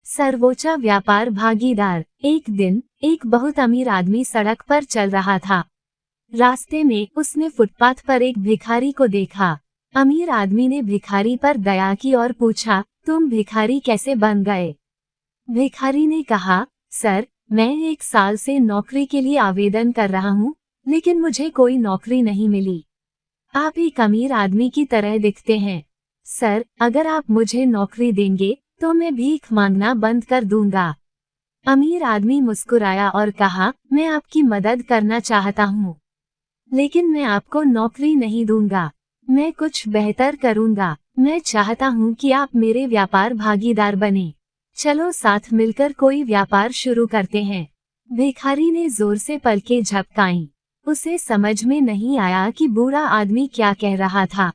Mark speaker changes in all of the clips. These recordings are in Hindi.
Speaker 1: सर्वोच्च व्यापार भागीदार। एक दिन एक बहुत अमीर आदमी सड़क पर चल रहा था। रास्ते में उसने फुटपाथ पर एक भिखारी को देखा। अमीर आदमी ने भिखारी पर दया की और पूछा, तुम भिखारी कैसे बन गए? भिखारी ने कहा, सर, मैं 1 साल से नौकरी के लिए आवेदन कर रहा हूँ, लेकिन मुझे कोई नौकरी नहीं मिली। आप एक अमीर आदमी की तरह दिखते हैं। सर, अगर आप मुझे नौकरी देंगे तो मैं भीख मांगना बंद कर दूंगा। अमीर आदमी मुस्कुराया और कहा, मैं आपकी मदद करना चाहता हूँ, लेकिन मैं आपको नौकरी नहीं दूंगा। मैं कुछ बेहतर करूंगा। मैं चाहता हूँ कि आप मेरे व्यापार भागीदार बने। चलो साथ मिलकर कोई व्यापार शुरू करते हैं। भिखारी ने जोर से पलकें झपकाईं। उसे समझ में नहीं आया कि बूढ़ा आदमी क्या कह रहा था।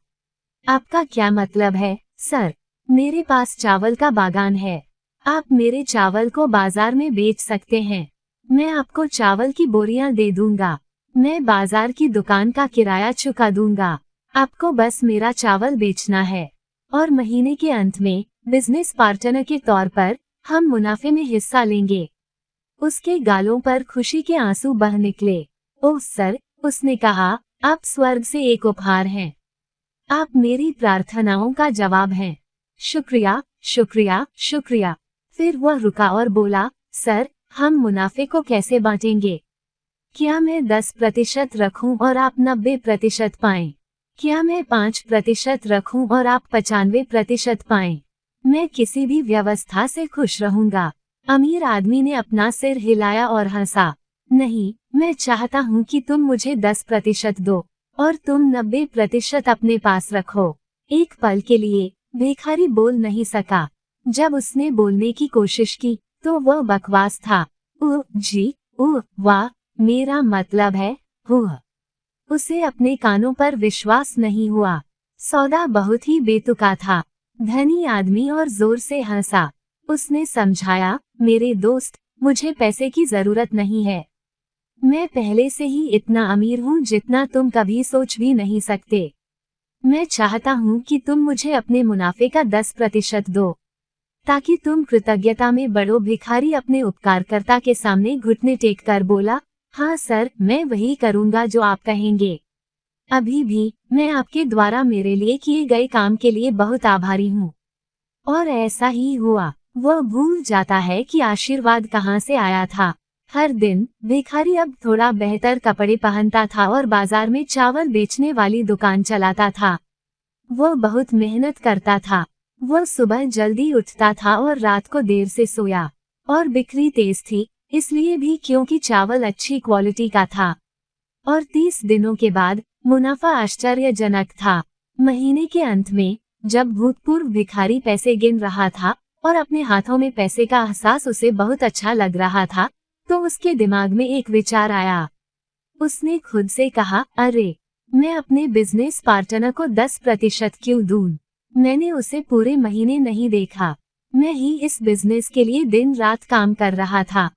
Speaker 1: आपका क्या मतलब है, सर? मेरे पास चावल का बागान है। आप मेरे चावल को बाजार में बेच सकते हैं। मैं आपको चावल की बोरियां दे दूंगा। मैं बाजार की दुकान का किराया चुका दूंगा। आपको बस मेरा चावल बेचना है, और महीने के अंत में बिजनेस पार्टनर के तौर पर हम मुनाफे में हिस्सा लेंगे। उसके गालों पर खुशी के आंसू बह निकले। ओह सर, उसने कहा, आप स्वर्ग से एक उपहार हैं। आप मेरी प्रार्थनाओं का जवाब हैं। शुक्रिया, शुक्रिया, शुक्रिया। फिर वह रुका और बोला, सर, हम मुनाफे को कैसे बांटेंगे? क्या मैं 10% रखूं और आप 90% पाएं? क्या मैं 5% रखूं और आप 95% पाएं? मैं किसी भी व्यवस्था से खुश रहूंगा। अमीर आदमी ने अपना सिर हिलाया और हंसा। नहीं, मैं चाहता हूं कि तुम मुझे 10% दो और तुम 90% अपने पास रखो। एक पल के लिए भिखारी बोल नहीं सका। जब उसने बोलने की कोशिश की तो वह बकवास था। जी, वाह, मेरा मतलब है, उसे अपने कानों पर विश्वास नहीं हुआ। सौदा बहुत ही बेतुका था। धनी आदमी और जोर से हंसा। उसने समझाया, मेरे दोस्त, मुझे पैसे की जरूरत नहीं है। मैं पहले से ही इतना अमीर हूँ जितना तुम कभी सोच भी नहीं सकते। मैं चाहता हूँ कि तुम मुझे अपने मुनाफे का 10% दो, ताकि तुम कृतज्ञता में बढ़ो। भिखारी अपने उपकारकर्ता के सामने घुटने टेक कर बोला, हाँ सर, मैं वही करूँगा जो आप कहेंगे। अभी भी मैं आपके द्वारा मेरे लिए किए गए काम के लिए बहुत आभारी हूँ। और ऐसा ही हुआ। वह भूल जाता है कि आशीर्वाद कहाँ से आया था। हर दिन भिखारी अब थोड़ा बेहतर कपड़े पहनता था और बाजार में चावल बेचने वाली दुकान चलाता था। वह बहुत मेहनत करता था। वह सुबह जल्दी उठता था और रात को देर से सोया। और बिक्री तेज थी, इसलिए भी क्योंकि चावल अच्छी क्वालिटी का था। और 30 दिनों के बाद मुनाफा आश्चर्यजनक था। महीने के अंत में जब भूतपूर्व भिखारी पैसे गिन रहा था और अपने हाथों में पैसे का एहसास उसे बहुत अच्छा लग रहा था, तो उसके दिमाग में एक विचार आया। उसने खुद से कहा, अरे, मैं अपने बिजनेस पार्टनर को 10% क्यों दूं? मैंने उसे पूरे महीने नहीं देखा। मैं ही इस बिजनेस के लिए दिन रात काम कर रहा था।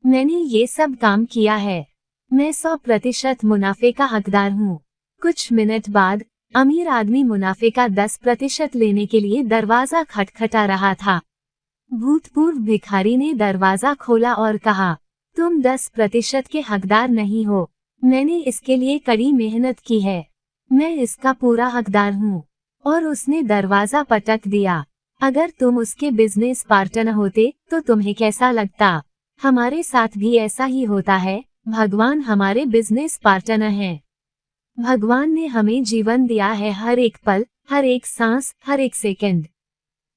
Speaker 1: मैंने ये सब काम किया है। मैं 100% मुनाफे का हकदार हूँ। कुछ मिनट बाद अमीर आदमी मुनाफे का 10% लेने के लिए दरवाजा खटखटा रहा था। भूतपूर्व भिखारी ने दरवाजा खोला और कहा, तुम 10% के हकदार नहीं हो। मैंने इसके लिए कड़ी मेहनत की है। मैं इसका पूरा हकदार हूँ। और उसने दरवाजा पटक दिया। अगर तुम उसके बिजनेस पार्टनर होते तो तुम्हें कैसा लगता? हमारे साथ भी ऐसा ही होता है। भगवान हमारे बिजनेस पार्टनर हैं। भगवान ने हमें जीवन दिया है, हर एक पल, हर एक सांस, हर एक सेकंड।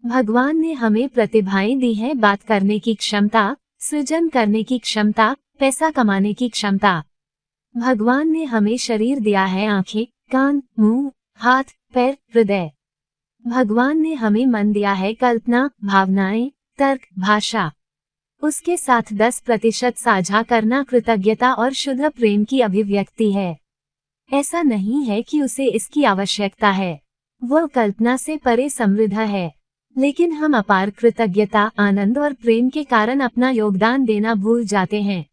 Speaker 1: भगवान ने हमें प्रतिभाएं दी हैं, बात करने की क्षमता, सृजन करने की क्षमता, पैसा कमाने की क्षमता। भगवान ने हमें शरीर दिया है, आंखें, कान, मुंह, हाथ, पैर, हृदय। भगवान ने हमें मन दिया है, कल्पना, भावनाएं, तर्क, भाषा। उसके साथ 10% साझा करना कृतज्ञता और शुद्ध प्रेम की अभिव्यक्ति है। ऐसा नहीं है कि उसे इसकी आवश्यकता है। वह कल्पना से परे समृद्ध है। लेकिन हम अपार कृतज्ञता, आनंद और प्रेम के कारण अपना योगदान देना भूल जाते हैं।